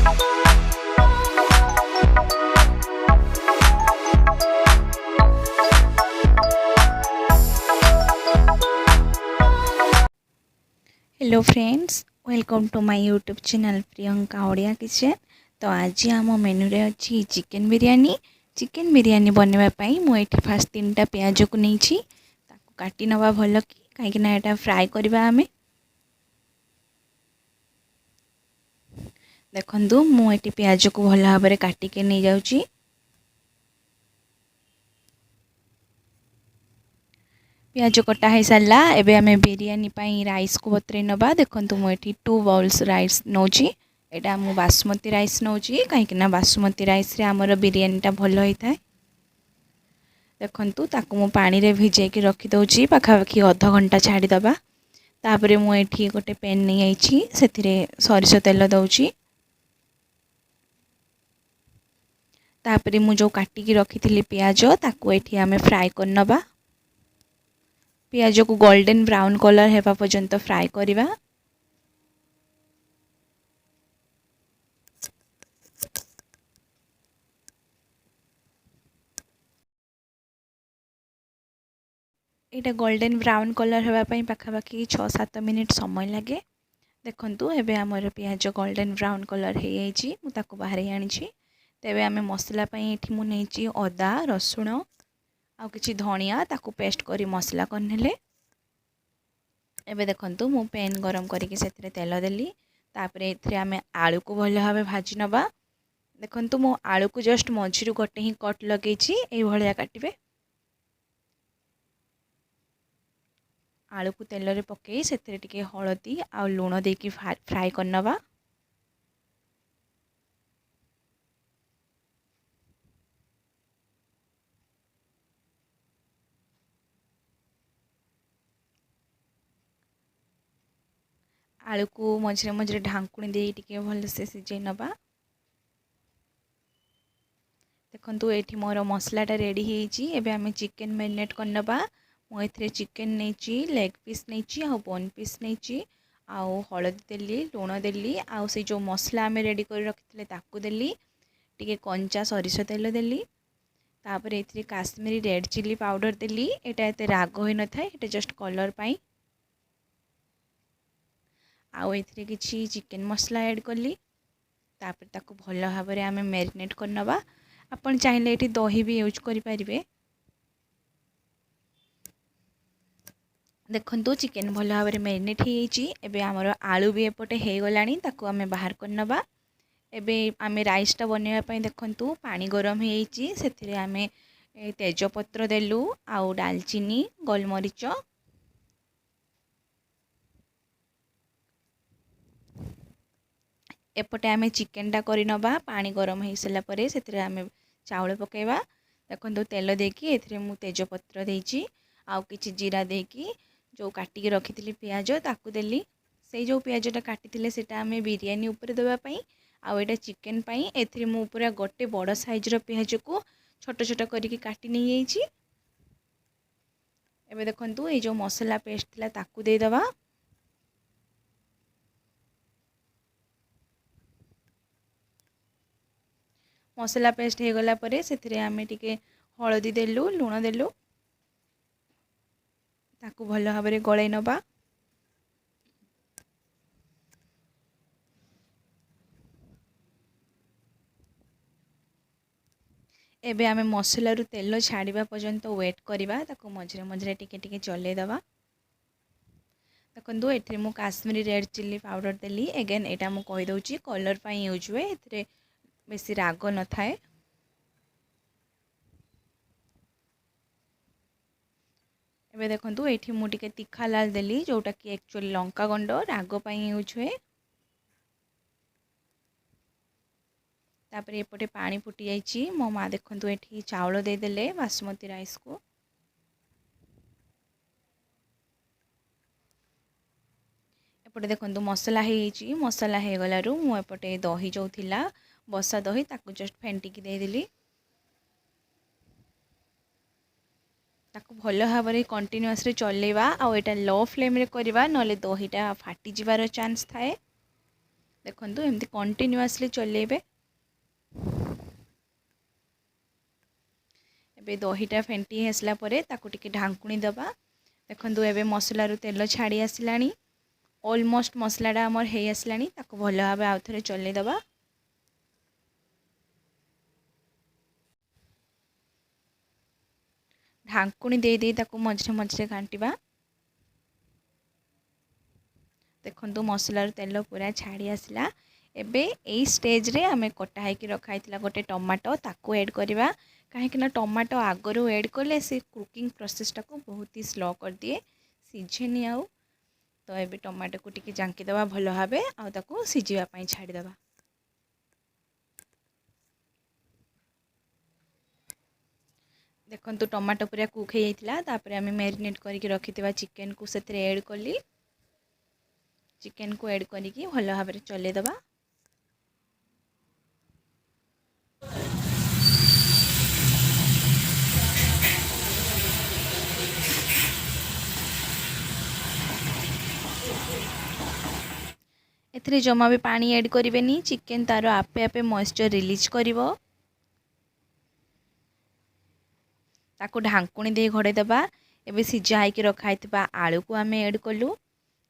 Hello friends, welcome to my YouTube channel Priyanka kitchen. तो आज आम मेन्यू रे अच्छी चिकेन बिरियानी बनवाई मुझे फास्ट 3टा प्याज को नहीं काटी नवा भल कि कहीं फ्राए करवा आम देखु मुझे प्याज को भल भाव में काटिके नहीं जाऊँगी। प्याज कटा हो सारा एबे आमे बिरयानी पाई राइस को बतरे नबा। देखंतु मुझे 2 बाउल्स राइस नौची। एटा मु बासमती राइस नौची कहीं बासमती राइस रे आमर बिरयानीटा भल होता है। देखंतु ताकू मु पानी रे भिजे के रखी दउची पाखापाखि आधा घंटा छाड़ी दबा। तापरे मु एठी गोटे पैन नहीं आइछि सेथिरे सरिष तेल दउची। तापरे मु जो काटी की रखी थिली प्याज ताकू एठी आमे फ्राई करनबा। प्याज को गोल्डन ब्राउन कलर हेबा पर्यंत फ्राई करिवा। एटा गोल्डन ब्राउन कलर हेबा पई पाखापाखि 6-7 मिनिट समय लगे। देखंतु एबे हमर प्याज गोल्डन ब्राउन कलर हे आइछि मु ताकू बाहर आनिछि। तेबे आमे मसला पई एठी मु नेछि अदा रसुण आ किछि धनिया ताकू पेस्ट करी मसला करनेले। एबे देखंतु मु पैन गरम करिके सेथिरे तेल देली। तापरे एथिरे आमे आलू को भल भाबे भाजी नबा। देखंतु मु आलू को जस्ट मझिरु गोटे ही कट लगेछि एई भलिया काटिबे। आलू को तेल रे पकई सेथिरे टिके हळदी आ लूण देकी फ्राई करनबा। आलू को मझे मझे ढांकुणी दे टिके भल से सिझे नबा। देखंतु एठी मोर मसलाटा रेडी हेइची। एबे आमे चिकेन मैरिनेट करनबा। मु एथिरे चिकेन नेची लेग पीस नेची आ बोन पीस नेची आ हळदी देली लूण देली आ से जो मसला आमे रेडी कर रखिथिले ताकू देली। टिके कंचा सरिष तेल देली। तापर एथिरे काश्मीरी रेड चिली पाउडर देली। एटा एते राग होई न थाए एटा जस्ट कलर पाई। आउ एथिरे किछि चिकेन मसला ऐड कली। तापर ताकू भल भाव में आमे मैरिनेट करनबा। आपण चाहिले एठी दही भी यूज करि परिबे। देखंतु चिकेन भल भाव में मैरिनेट हेइची। एबे हमर आलू भी एपटे हे गलानी ताकू आमे बाहर करनबा। एबे आमे राइस टा बनैया पई देखंतु पानी गरम हेइची सेथिरे आमे तेजपत्र देलु आउ दालचीनी गोलमरिच एपटे आमे चिकेन टा करि नबा। पानी गरम हेइ सला परे सेथिरे आमे चावल पकेबा। देखंतु तेल देकी एथिरे मु तेजपत्र देइची आउ किछि जीरा देकी जो काटी के रखिथिली प्याज ताकू देली। से जो प्याजटा काटिथिले सेटा आमे बिरयानी ऊपर देबा पई आउ एटा चिकेन पई एथिरे मु पूरा गोटे बड़ साइज रो प्याज को छोट छोट करिके काटी नै आइची। एबे देखंतु ए जो मसला पेस्ट थिला ताकू दे दबा। मसला पेस्ट हो गला परे सेथिरे आमे टिके हळदी देलु लूण देलु ताकू भल भाव में गळै नबा। एबे आमे मसला रु तेल छाड़िबा पर्यंत वेट करिबा। ताकू मझरे मझरे टिके टिके चले दबा। देखंतु एथिरे मु काश्मीरी रेड चिली पाउडर देली। अगेन एटा मु कहि दउची कलर पई यूज हुए एथिरे बेसी राग न थाए। एबे देखंतु एठी मु टिके तीखा लाल देली जोटा कि एक्चुअली लंका गंड राग पई यूज हुए। तापर एपटे पानी फुटी जाइची। मो माँ देखंतु एठी चावल दे देले बासमती राइस को। एपटे देखंतु मसला हेइची। मसला हे गलारु मु एपटे दही जो थिला बसा दही ताकू जस्ट फेंटी की दे देली। ताकू भल भाव में कंटिन्यूअसली चलेबा आउ एटा लो फ्लेम रे करबा नले दहीटा फाटी जिबार चांस थाए। देखंतु एमती कंटिन्यूअसली चलेबे। एबे दहीटा फेंटी आसला परे ताकू टिके ढांकुणी दबा। देखंतु एबे मसला रु तेल छाड़ी आसिलानी, ऑलमोस्ट मसलाटा आमर हे आसलानी। ताकू भल भाबे आउ थरे चले दबा। ढांकुणी दे दे ताकू मझरे मझरे घांटिबा। देखंतु मसलार तेल पूरा छाड़ी आसला। एबे एई स्टेज रे आमे कटा हेकि रखाइतला गोटे टमाटो ताकू ऐड करबा। काहेकि टमाटो आगरू ऐड कले से कुकिंग प्रोसेस टाको बहुत ही स्लो कर दिए, सिझेनी आउ। तो एबे टमाटो को टिके जांकी दबा भल भाबे आउ ताकू सिझिबा पई छाड़ी दबा। देखंतु टमाटो पूरा कुक हे जाइतला। तापर आमे मैरिनेट करके रखितबा चिकन को सेतरे ऐड कली। चिकन को ऐड करिकी भल भाबे चले दबा। एथरे जमा भी पानी ऐड करिवेनी, चिकन तारो आपे आपे मॉइस्चर रिलीज करिवो। ताको ढांकुणी दे घोड़े दबा। एबे सिझा हेकि रखाइतबा आलू को आमे ऐड कलु।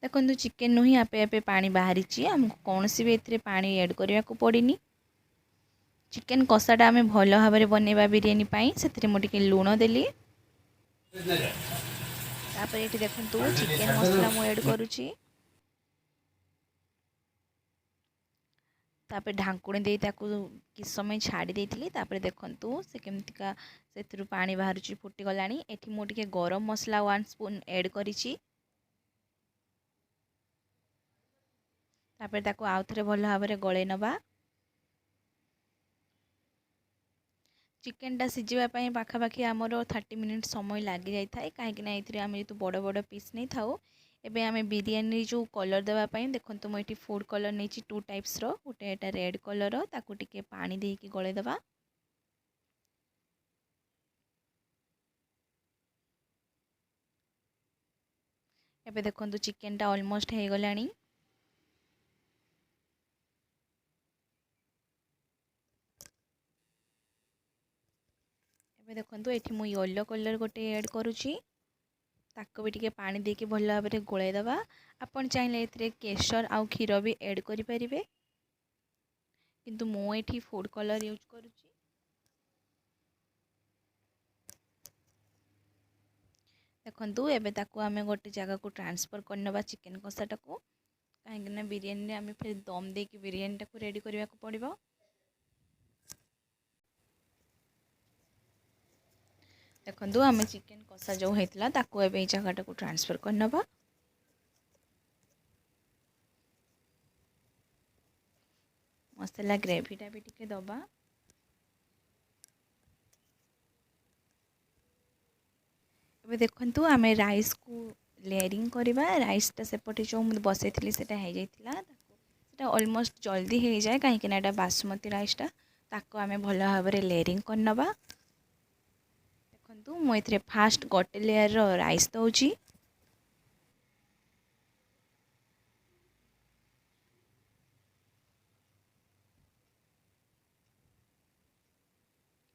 देखंतु चिकन नु ही आपे आपे पानी बाहरीची, हमको कोनोसी भी एथरे पानी ऐड करिया को पड़िनी। चिकन कषाटा आमे भल भाबरे बनेबा बिरयानी पई, सेथरे मो टिके लूण देली। तापर एठी देखंतु चिकन मसला मो ऐड करूची। तापर ढांकुणी दे ताकू कि समय छाड़ी देइथिली। तापर देखंतु से केमतिका सेथरु पानी बाहरुची, फुटी गलानी। एठी मो टिके गरम मसला 1 स्पून ऐड करिची। तापर ताकू आउ थरे भल भाबरे गळे नबा। चिकन टा सिझिबा पई पाखापाखि आमर 30 मिनिट समय लागी जाई थाए। काहेकि ना एथिरे आमे जेतु बड़ बड़ पीस नै थाउ। एबे आमे बिरयानी जो कलर देबा पई देखंतु मो एठी फूड कलर नेची 2 टाइप्स रो। गोटे एटा रेड कलर ताकू टिके पानी देकी गळे दबा। एबे देखंतु चिकन टा ऑलमोस्ट हे गलानी। एबे देखंतु एठी मो येलो कलर गोटे ऐड करूची। ताको भी टिके पानी देकी भल भाबरे गोळे दबा। आपण चाहिले एथिरे केसर आउ खीर भी ऐड करि परिबे, किंतु मो एठी फूड कलर यूज करूची। देखंतु एबे ताको आमे गोटे जगह को ट्रांसफर करनबा चिकन कषाटा को। काहेकि ना बिरयानी रे आमे फिर दम देकी बिरयानी टाको रेडी करबा को पड़िबो। देखंतु आमे चिकन कषा जो हेतला ताको एबे ए जगह को ट्रांसफर करनबा। मसला ग्रेवीटा भी टिके दबा। एबे देखंतु आमे राइस को लेयरिंग करबा। राइसटा सेपटे जो बसैथिली सेटा हे जाइतिला। सेटा ऑलमोस्ट जल्दी हे जाए, काहेकि ना एटा बासमती राइसटा। ताको आमे भल भाबरे लेयरिंग करनबा। देखंतु मो एथरे फास्ट गोटे लेयर रो राइस दउची।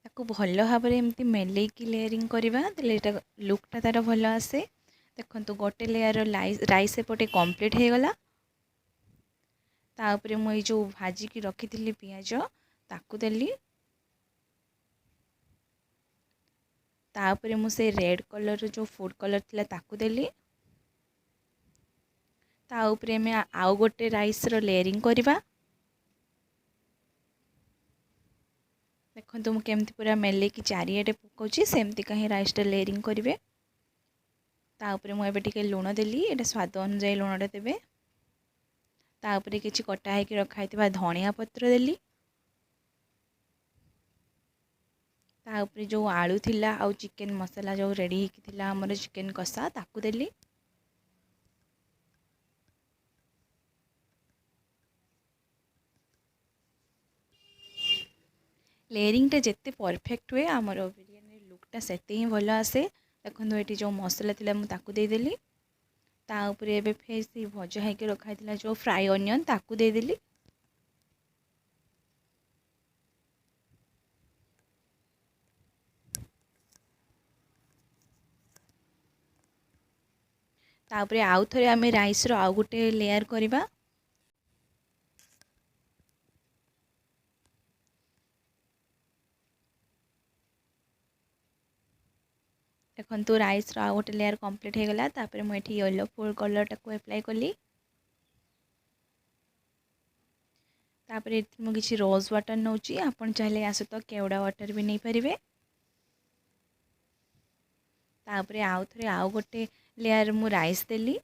ताको भल भाबरे एमती मेले की लेयरिंग करबा, तले एटा लुकटा तार भल आसे। देखंतु गोटे लेयर रो राइस एपटे कंप्लीट हे गला। ता ऊपर मु ए जो भाजी की रखिथिली पियाज ताकू देली। ता ऊपर मु से रेड कलर जो फूड कलर थिला ताकू देली। ता ऊपर में आउ गोटे राइस रो लेयरिंग करबा। देखंतु मु केमती पूरा मेले की चारियाडे पकाउची, सेमती कहीं राइसटा लेयरिंग करिवे। ता ऊपर मु एबे टिके लूण देली। एटा स्वाद अनुसार लूणटा देबे। ता ऊपर किछि कटा हेकि रखाइतबा धनिया पत्र देली। ता ऊपर जो आलू थिला आउ चिकन मसाला जो रेडी हेकि थिला हमर चिकन कषा ताकू देली। लेयरिंगटा जिते परफेक्ट हुए आमर बिरयानी लुकटा सेते ही भल आसे। देखो ये जो मसला थिला मु ताकू देदेली। ता ऊपर एबे फेर से भजा होकर रखाई जो फ्राई अनियन ताकू देदेली। तापरे आउ थरे आमे राइस रो आउ गोटे लेयर करबा। देखंतु राइस रो आउ गोटे लेयर कंप्लीट हो गला। तापरे मु एठी येलो फूड कलर टाको अप्लाई कली। तापरे मु किछि रोज वाटर नउची, आपण चाहिले या सहित केवड़ा वाटर भी नहीं परिवे। तापरे आउ थरे आउ गोटे लेयर मु राइस देली।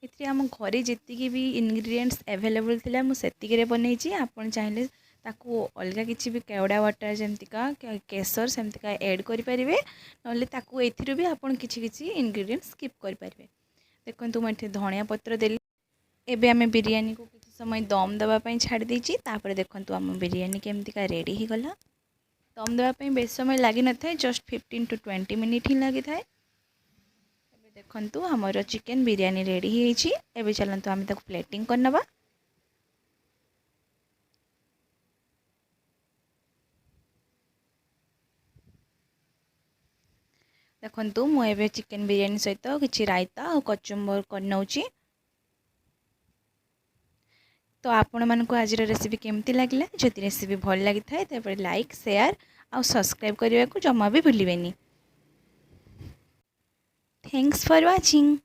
इतरे आम घरे जितकी भी इंग्रेडिएंट्स अवेलेबल थिला मु सेतिकी रे बनैची। आपण चाहिले ताकू अलगा किछि भी केवड़ा वाटर जेमतिका केसर सेमतिका ऐड करि परिवे, नले ताकू एथिरु भी आपण किछि किछि इंग्रेडिएंट्स स्किप करि परिवे। देखंतु म एठी धनिया पत्र देली। एबे आमे बिरयानी को किछि समय दम दबा पई छाडी देछि। तापरे देखंतु आम बिरयानी केमतिका रेडी ही गला। दम देवा पई बेस समय लागि न थाए, जस्ट 15 to 20 मिनिट ही लागि थाए। एबे देखंतु हमर चिकन बिरयानी रेडी ही छी। एबे चलंतु आमे ताकू प्लेटिंग करनबा। देखंतु मु एबे चिकन बिरयानी सहित किछि रायता और कचुम्बर करनौची। तो आपण मानकु आज रेसिपी केमती लागला? जदि रेसिपी भल लागि थाए तेबे लाइक शेयर और सब्सक्राइब करने को जमा भी भूलिबेनी। Thanks for watching.